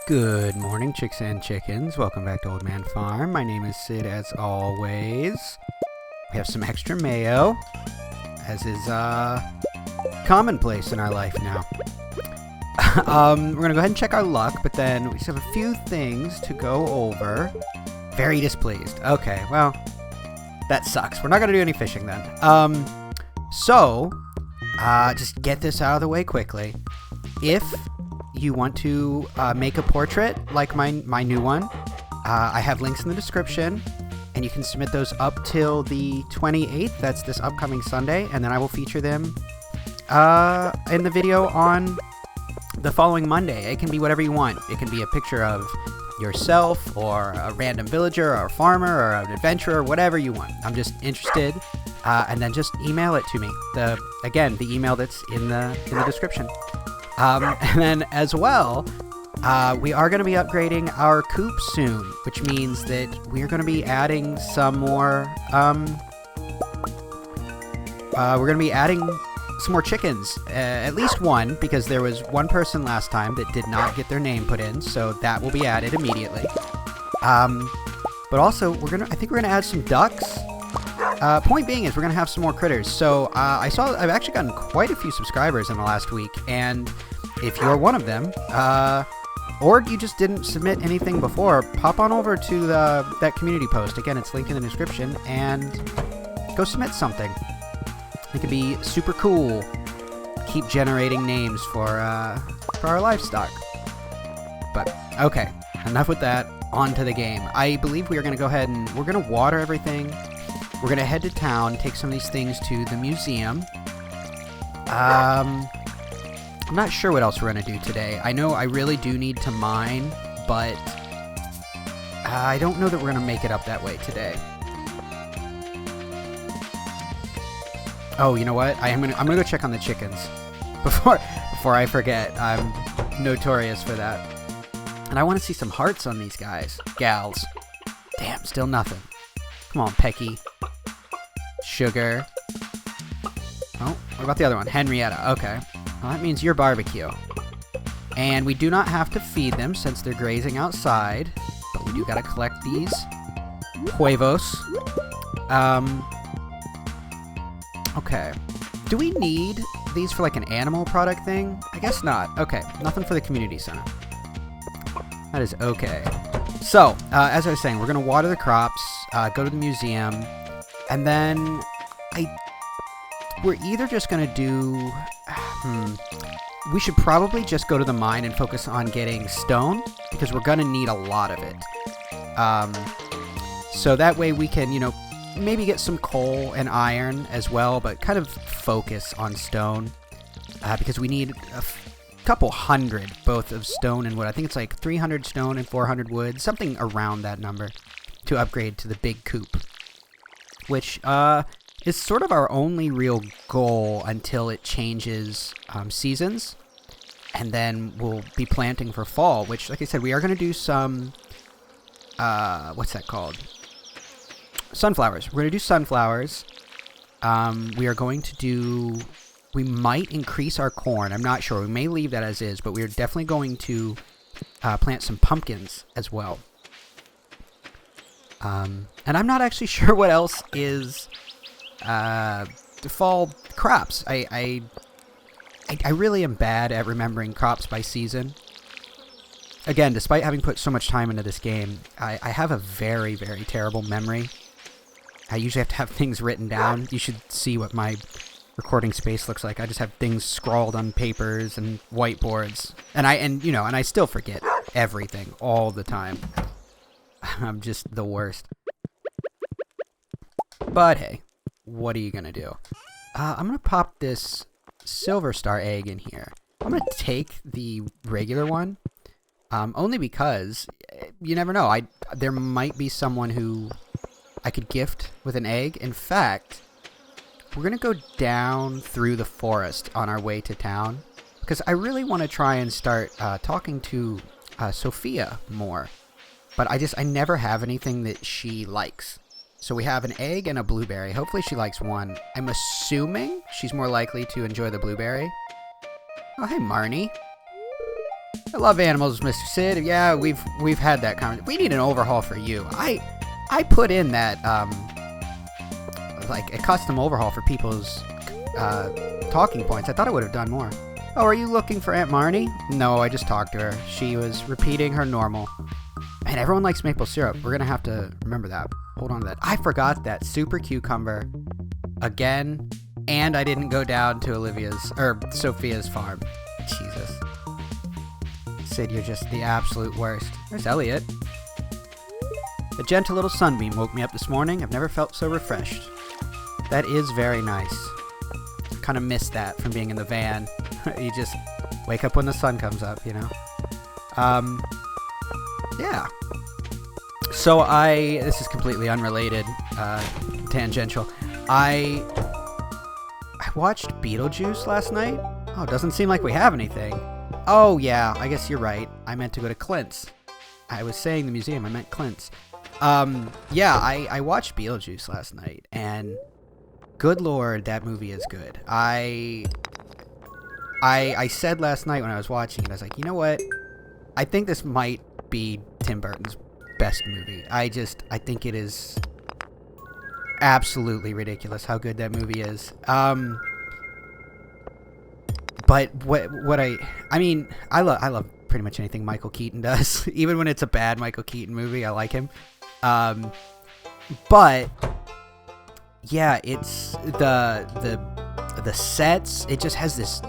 Good morning, chicks and chickens. Welcome back to Old Man Farm. My name is Sid, as always. We have some extra mayo, as is commonplace in our life now. We're gonna go ahead and check our luck, but then we just have a few things to go over. Very displeased. Okay, well, that sucks. We're not gonna do any fishing then. Just get this out of the way quickly. If you want to make a portrait like my new one, I have links in the description, and you can submit those up till the 28th. That's this upcoming Sunday, and then I will feature them in the video on the following Monday. It can be whatever you want. It can be a picture of yourself, or a random villager, or a farmer, or an adventurer, whatever you want. I'm just interested, and then just email it to me. The email that's in the description. And then as well, we are going to be upgrading our coop soon, which means that we are going to be adding some more, chickens, at least one, because there was one person last time that did not get their name put in, so that will be added immediately. But also, I think we're going to add some ducks. Point being is we're going to have some more critters. So, I've actually gotten quite a few subscribers in the last week, and if you're one of them, or you just didn't submit anything before, pop on over to that community post. Again, it's linked in the description, and go submit something. It could be super cool. Keep generating names for our livestock. But, okay, enough with that. On to the game. I believe we are going to go ahead and we're going to water everything. We're going to head to town, take some of these things to the museum. I'm not sure what else we're going to do today. I know I really do need to mine, but I don't know that we're going to make it up that way today. Oh, you know what? I'm gonna go check on the chickens before I forget. I'm notorious for that. And I want to see some hearts on these guys. Gals. Damn, still nothing. Come on, Pecky. Sugar. Oh, what about the other one? Henrietta. Okay. Well, that means you're barbecue. And we do not have to feed them since they're grazing outside. But we do gotta collect these huevos. Okay. Do we need these for like an animal product thing? I guess not. Okay. Nothing for the community center. That is okay. So, as I was saying, we're gonna water the crops, go to the museum, and then we're either just gonna do... we should probably just go to the mine and focus on getting stone, because we're gonna need a lot of it. So that way we can, maybe get some coal and iron as well, but kind of focus on stone, because we need a couple hundred, both of stone and wood. I think it's like 300 stone and 400 wood, something around that number, to upgrade to the big coop, which is sort of our only real goal until it changes seasons, and then we'll be planting for fall, which, like I said, we are going to do some, what's that called? Sunflowers. We're going to do sunflowers. We are going to do... We might increase our corn. I'm not sure. We may leave that as is, but we're definitely going to plant some pumpkins as well. And I'm not actually sure what else is fall crops. I really am bad at remembering crops by season. Again, despite having put so much time into this game, I have a very, very terrible memory. I usually have to have things written down. You should see what my recording space looks like. I just have things scrawled on papers and whiteboards, and I still forget everything all the time. I'm just the worst. But hey, what are you gonna do? I'm gonna pop this silver star egg in here. I'm gonna take the regular one, only because you never know. There might be someone who I could gift with an egg. In fact, we're going to go down through the forest on our way to town, because I really want to try and start talking to Sophia more. But I never have anything that she likes. So we have an egg and a blueberry. Hopefully she likes one. I'm assuming she's more likely to enjoy the blueberry. Oh, hey, Marnie. I love animals, Mr. Sid. Yeah, we've had that conversation. We need an overhaul for you. I put in that like a custom overhaul for people's talking points. I thought I would have done more. Oh, are you looking for Aunt Marnie? No, I just talked to her. She was repeating her normal. And everyone likes maple syrup. We're gonna have to remember that. Hold on to that. I forgot that super cucumber again, and I didn't go down to Sophia's farm. Jesus. Sid, you're just the absolute worst. There's Elliot. A gentle little sunbeam woke me up this morning. I've never felt so refreshed. That is very nice. Kind of missed that from being in the van. You just wake up when the sun comes up, you know? Yeah. So this is completely unrelated, tangential. I watched Beetlejuice last night. Oh, doesn't seem like we have anything. Oh, yeah, I guess you're right. I meant to go to Clint's. I was saying the museum, I meant Clint's. Yeah, I watched Beetlejuice last night, and good lord, that movie is good. I said last night when I was watching it, I was like, you know what? I think this might be Tim Burton's best movie. I think it is absolutely ridiculous how good that movie is. But I love pretty much anything Michael Keaton does. Even when it's a bad Michael Keaton movie, I like him. But yeah, it's the sets. It just has this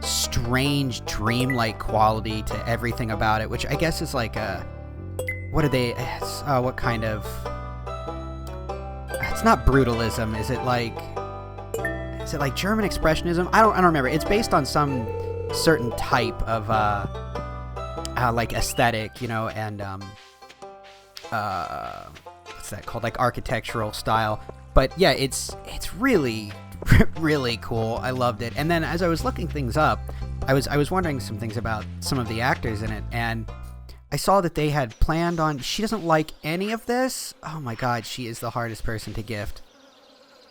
strange dreamlike quality to everything about it, which I guess is like what kind of, it's not brutalism, is it like German expressionism? I don't remember. It's based on some certain type of like aesthetic, you know, and what's that called, like architectural style. But yeah, it's really really cool. I loved it. And then as I was looking things up, I was wondering some things about some of the actors in it, and I saw that they had planned on, she doesn't like any of this. Oh my god, she is the hardest person to gift.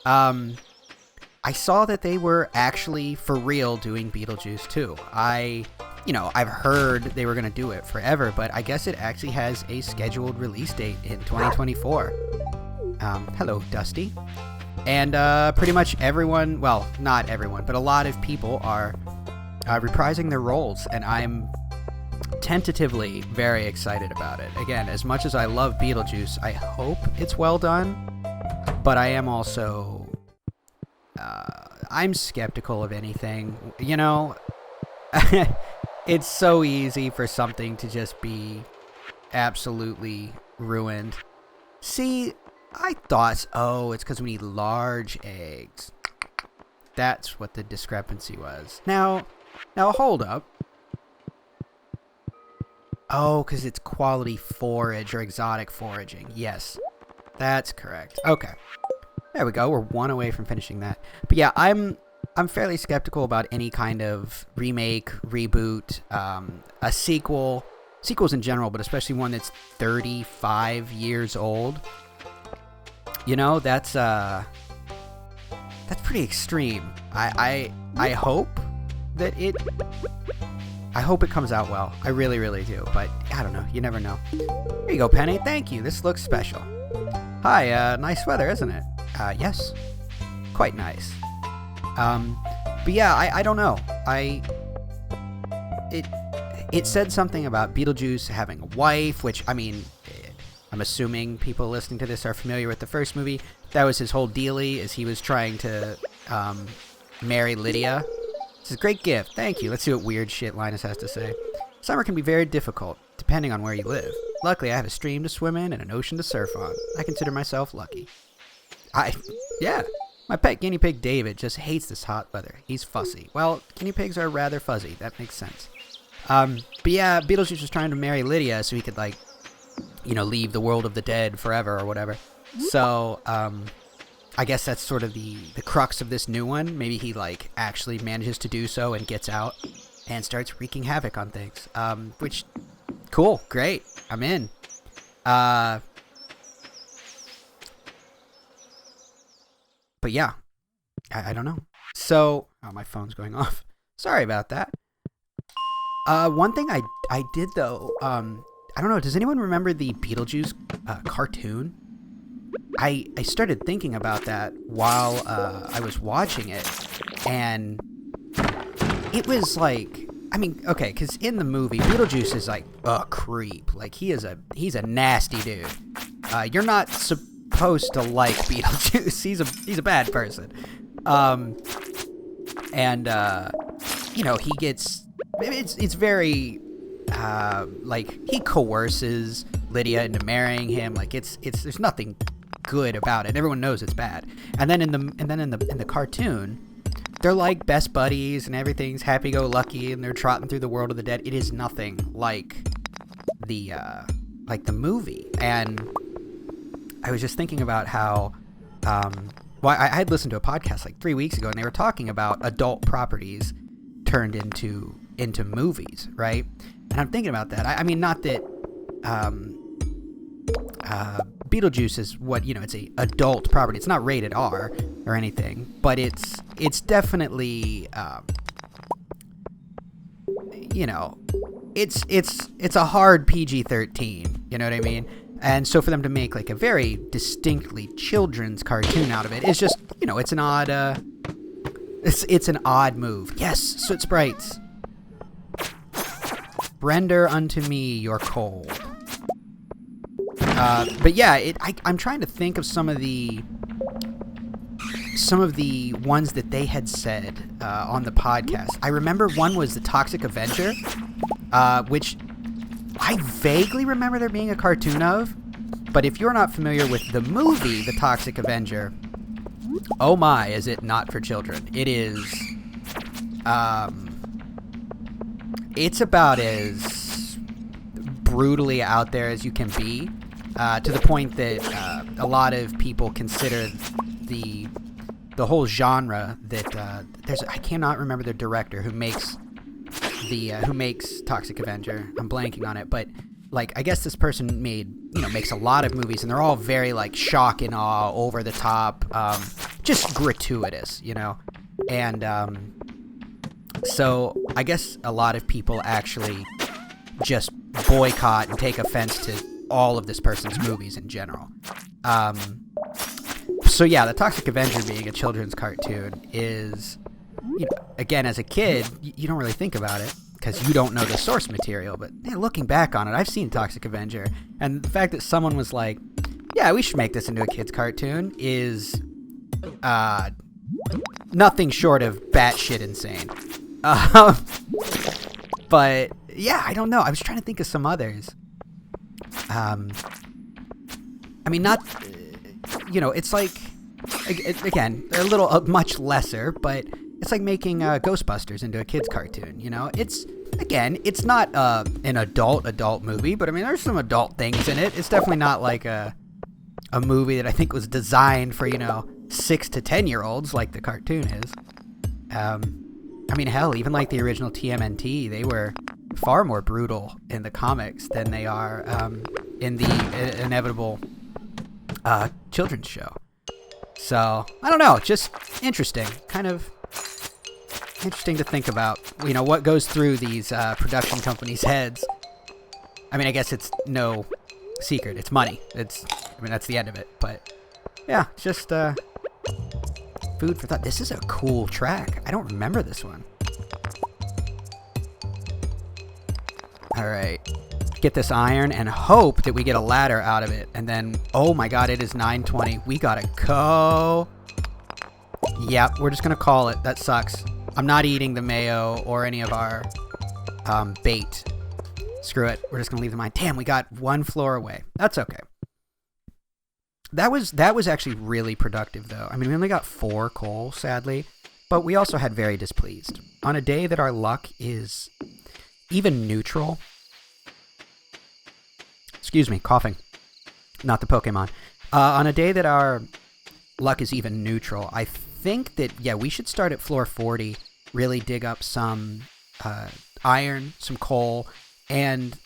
I saw that they were actually for real doing Beetlejuice 2. I've heard they were going to do it forever, but I guess it actually has a scheduled release date in 2024. Hello, Dusty. And pretty much everyone, well, not everyone, but a lot of people are reprising their roles, and I'm tentatively very excited about it. Again, as much as I love Beetlejuice, I hope it's well done, but I am also I'm skeptical of anything, you know. It's so easy for something to just be absolutely ruined. See, I thought, it's because we need large eggs. That's what the discrepancy was. Now hold up. Oh, because it's quality forage or exotic foraging. Yes, that's correct. Okay. There we go. We're one away from finishing that. But yeah, I'm fairly skeptical about any kind of remake, reboot, a sequel, sequels in general, but especially one that's 35 years old. You know, that's pretty extreme. I hope that I hope it comes out well. I really, really do. But I don't know. You never know. Here you go, Penny. Thank you. This looks special. Hi. Nice weather, isn't it? Yes. Quite nice. But yeah, I don't know. It said something about Beetlejuice having a wife, which, I mean, I'm assuming people listening to this are familiar with the first movie. That was his whole dealie, is he was trying to marry Lydia. It's a great gift. Thank you. Let's see what weird shit Linus has to say. Summer can be very difficult, depending on where you live. Luckily, I have a stream to swim in and an ocean to surf on. I consider myself lucky. Yeah. My pet guinea pig David just hates this hot weather. He's fussy. Well, guinea pigs are rather fuzzy. That makes sense. But yeah, Beetlejuice was trying to marry Lydia so he could, like, you know, leave the world of the dead forever or whatever. So, I guess that's sort of the crux of this new one. Maybe he, like, actually manages to do so and gets out and starts wreaking havoc on things. Which, cool, great, I'm in. But yeah, I don't know. So, my phone's going off. Sorry about that. One thing I did though, I don't know. Does anyone remember the Beetlejuice cartoon? I started thinking about that while I was watching it, and it was like, I mean, okay, because in the movie, Beetlejuice is like a creep. Like he's a nasty dude. You're not supposed to like Beetlejuice. He's a bad person. And he gets, it's very like he coerces Lydia into marrying him. Like it's there's nothing good about it. Everyone knows it's bad. And then in the cartoon, they're like best buddies and everything's happy-go-lucky and they're trotting through the world of the dead. It is nothing like the movie. And I was just thinking about how I had listened to a podcast like 3 weeks ago and they were talking about adult properties turned into movies, right? And I'm thinking about that. I mean, not that Beetlejuice is what, it's a adult property. It's not rated R or anything, but it's definitely it's a hard PG-13, you know what I mean? And so for them to make like a very distinctly children's cartoon out of it is just, it's an odd it's an odd move. Yes, soot sprites. Render unto me your cold. But yeah, I'm trying to think of some of the ones that they had said on the podcast. I remember one was the Toxic Avenger, which I vaguely remember there being a cartoon of. But if you're not familiar with the movie, The Toxic Avenger, oh my, is it not for children? It is. It's about as brutally out there as you can be, to the point that a lot of people consider the whole genre that I cannot remember the director who makes Toxic Avenger. I'm blanking on it, but like I guess this person makes a lot of movies and they're all very like shock and awe, over the top, just gratuitous, and so I guess a lot of people actually just boycott and take offense to all of this person's movies in general. So yeah, the Toxic Avenger being a children's cartoon is, again, as a kid, you don't really think about it because you don't know the source material. But looking back on it, I've seen Toxic Avenger, and the fact that someone was like, "Yeah, we should make this into a kid's cartoon," is nothing short of batshit insane. But yeah, I don't know. I was trying to think of some others. I mean, not, it's like, again, a little, much lesser, but it's like making Ghostbusters into a kid's cartoon, It's, again, it's not an adult movie, but I mean, there's some adult things in it. It's definitely not like a movie that I think was designed for, 6 to 10-year-olds like the cartoon is. I mean, hell, even like the original TMNT, they were far more brutal in the comics than they are in the inevitable children's show. So, I don't know, just interesting. Kind of interesting to think about, what goes through these production companies' heads. I mean, I guess it's no secret. It's money. That's the end of it. But, yeah, just food for thought. This is a cool track. I don't remember this one. All right. Get this iron and hope that we get a ladder out of it. And then, oh my god, it is 9:20. We gotta go. Yep, we're just gonna call it. That sucks. I'm not eating the mayo or any of our bait. Screw it. We're just gonna leave the mine. Damn, we got one floor away. That's okay. That was actually really productive, though. I mean, we only got 4 coal, sadly, but we also had very displeased. On a day that our luck is even neutral. Excuse me, coughing. Not the Pokemon. On a day that our luck is even neutral, I think that, yeah, we should start at floor 40, really dig up some iron, some coal, and,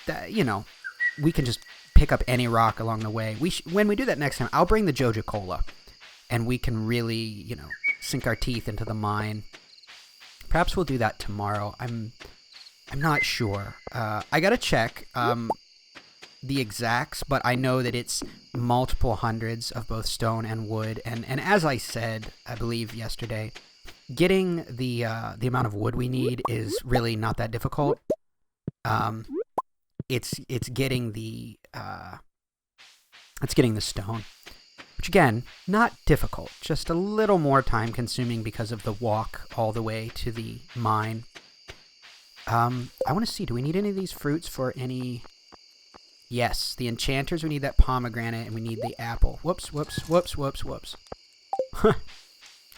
we can just pick up any rock along the way. When we do that next time, I'll bring the Joja Cola, and we can really, sink our teeth into the mine. Perhaps we'll do that tomorrow. I'm I'm not sure. I gotta check the exacts, but I know that it's multiple hundreds of both stone and wood. And as I said, I believe yesterday, getting the amount of wood we need is really not that difficult. It's getting the stone, which again, not difficult, just a little more time consuming because of the walk all the way to the mine. I want to see, do we need any of these fruits for any... Yes, the enchanters, we need that pomegranate, and we need the apple. Whoops. I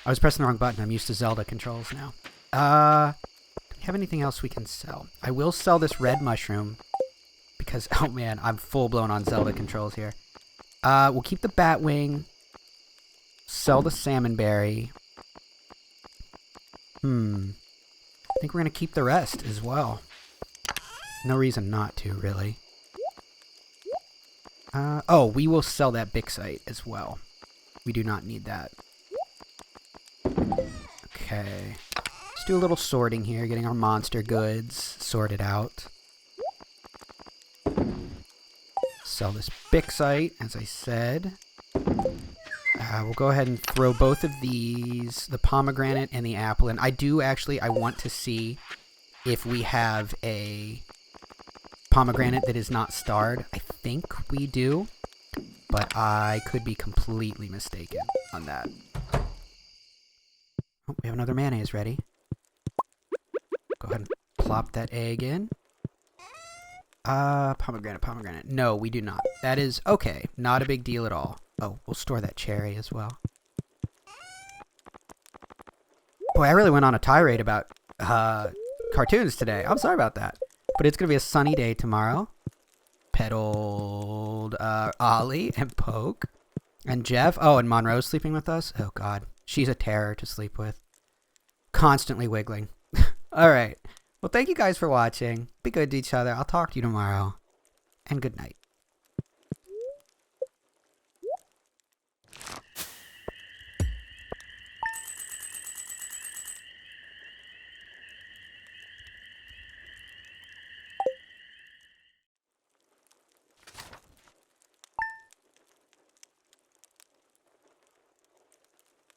was pressing the wrong button. I'm used to Zelda controls now. Do we have anything else we can sell? I will sell this red mushroom, because, oh man, I'm full-blown on Zelda controls here. We'll keep the bat wing, sell the salmon berry. I think we're going to keep the rest as well. No reason not to, really. Oh, we will sell that Bixite as well. We do not need that. Okay. Let's do a little sorting here, getting our monster goods sorted out. Sell this Bixite, as I said. We'll go ahead and throw both of these, the pomegranate and the apple, in. I want to see if we have a pomegranate that is not starred. I think we do, but I could be completely mistaken on that. Oh, we have another mayonnaise ready. Go ahead and plop that egg in. Pomegranate. No, we do not. That is okay. Not a big deal at all. Oh, we'll store that cherry as well. Boy, I really went on a tirade about cartoons today. I'm sorry about that. But it's going to be a sunny day tomorrow. Petaled Ollie and Poke and Jeff. Oh, and Monroe's sleeping with us. Oh, God. She's a terror to sleep with. Constantly wiggling. All right. Well, thank you guys for watching. Be good to each other. I'll talk to you tomorrow. And good night.